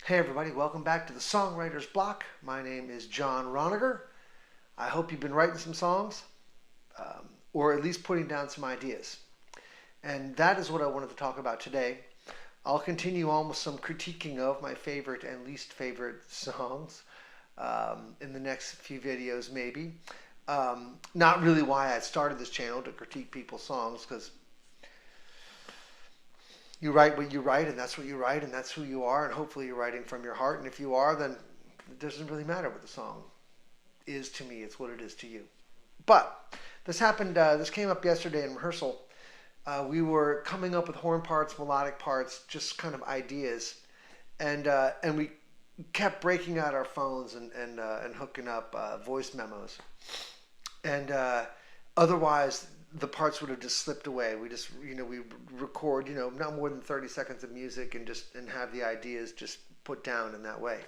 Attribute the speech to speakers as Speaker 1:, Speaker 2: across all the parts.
Speaker 1: Hey everybody, welcome back to the Songwriters Block. My name is John Roniger. I hope you've been writing some songs, or at least putting down some ideas. And that is what I wanted to talk about today. I'll continue on with some critiquing of my favorite and least favorite songs in the next few videos maybe. Not really why I started this channel, to critique people's songs, because you write what you write, and that's what you write, and that's who you are, and hopefully you're writing from your heart. And if you are, then it doesn't really matter what the song is to me. It's what it is to you. But this happened, this came up yesterday in rehearsal. We were coming up with horn parts, melodic parts, just kind of ideas. And we kept breaking out our phones and hooking up voice memos. And otherwise, the parts would have just slipped away. We just, we record, not more than 30 seconds of music and have the ideas just put down in that way.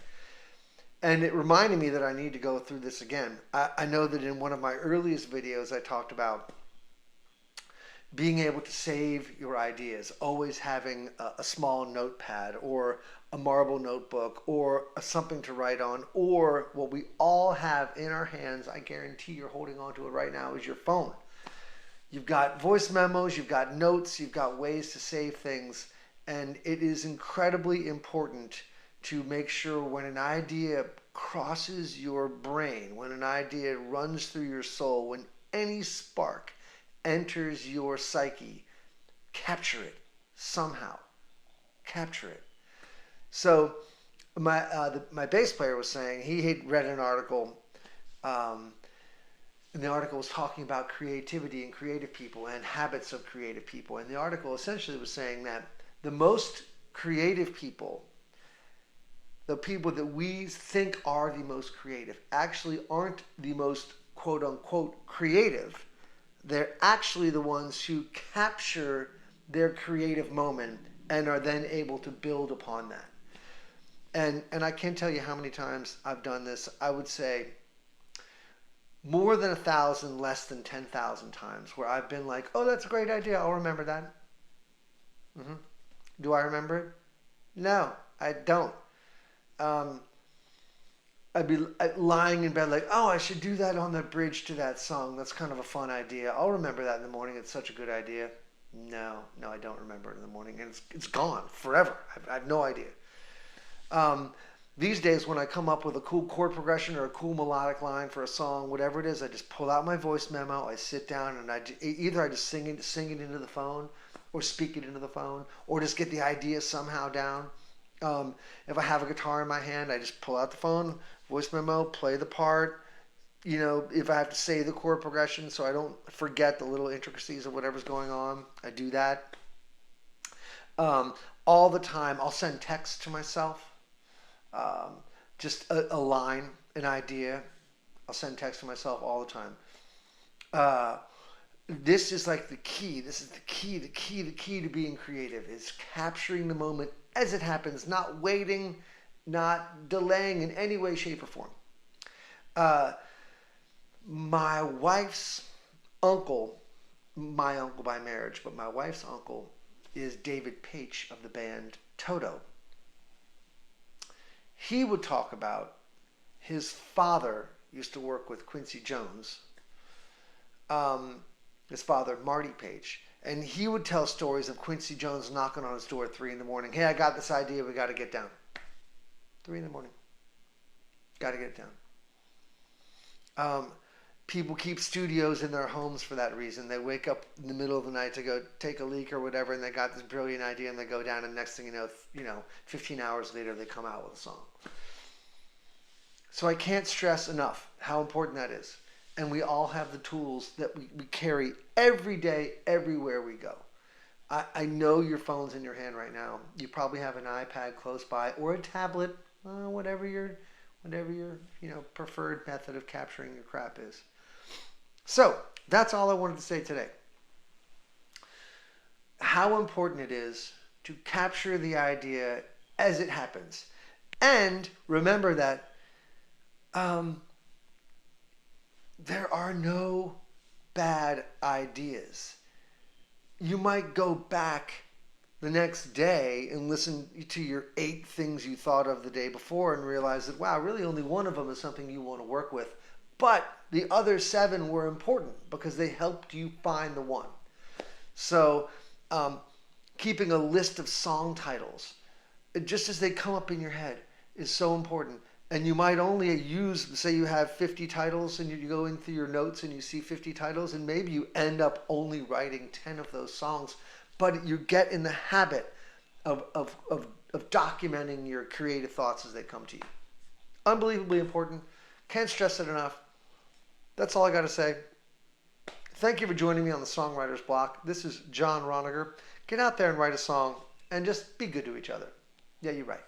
Speaker 1: And it reminded me that I need to go through this again. I know that in one of my earliest videos, I talked about being able to save your ideas, always having a small notepad or a marble notebook or something to write on, or what we all have in our hands, I guarantee you're holding on to it right now, is your phone. You've got voice memos, you've got notes, you've got ways to save things, and it is incredibly important to make sure when an idea crosses your brain, when an idea runs through your soul, when any spark enters your psyche, capture it somehow. Capture it. So my bass player was saying he had read an article, and the article was talking about creativity and creative people and habits of creative people. And the article essentially was saying that the most creative people, the people that we think are the most creative, actually aren't the most quote unquote creative. They're actually the ones who capture their creative moment and are then able to build upon that. And I can't tell you how many times I've done this. I would say more than 1,000, less than 10,000 times, where I've been like, oh, that's a great idea. I'll remember that. Do I remember it? No, I don't. I'd be lying in bed like, oh, I should do that on the bridge to that song. That's kind of a fun idea. I'll remember that in the morning. It's such a good idea. No, I don't remember it in the morning. And it's gone forever. I have no idea. These days, when I come up with a cool chord progression or a cool melodic line for a song, whatever it is, I just pull out my voice memo, I sit down, and I just sing it into the phone, or speak it into the phone, or just get the idea somehow down. If I have a guitar in my hand, I just pull out the phone, voice memo, play the part. If I have to say the chord progression so I don't forget the little intricacies of whatever's going on, I do that. All the time, I'll send text to myself. Just a line, an idea. I'll send text to myself all the time. This is like the key. This is the key to being creative, is capturing the moment as it happens, not waiting, not delaying in any way, shape, or form. My wife's uncle, my uncle by marriage, but my wife's uncle is David Paich of the band Toto. He would talk about his father used to work with Quincy Jones, his father, Marty Paich, and he would tell stories of Quincy Jones knocking on his door at 3 in the morning. Hey, I got this idea. We got to get down. 3 in the morning. Got to get it down. People keep studios in their homes for that reason. They wake up in the middle of the night to go take a leak or whatever, and they got this brilliant idea, and they go down, and next thing you know, 15 hours later, they come out with a song. So I can't stress enough how important that is. And we all have the tools that we carry every day, everywhere we go. I know your phone's in your hand right now. You probably have an iPad close by, or a tablet, whatever your preferred method of capturing your crap is. So that's all I wanted to say today. How important it is to capture the idea as it happens. And remember that there are no bad ideas. You might go back the next day and listen to your 8 things you thought of the day before and realize that, wow, really only one of them is something you want to work with. But the other 7 were important because they helped you find the one. So keeping a list of song titles, just as they come up in your head, is so important. And you might only use, say you have 50 titles and you go in through your notes and you see 50 titles, and maybe you end up only writing 10 of those songs, but you get in the habit of documenting your creative thoughts as they come to you. Unbelievably important. Can't stress it enough. That's all I got to say. Thank you for joining me on the Songwriters Block. This is John Roniger. Get out there and write a song and just be good to each other. Yeah, you're right.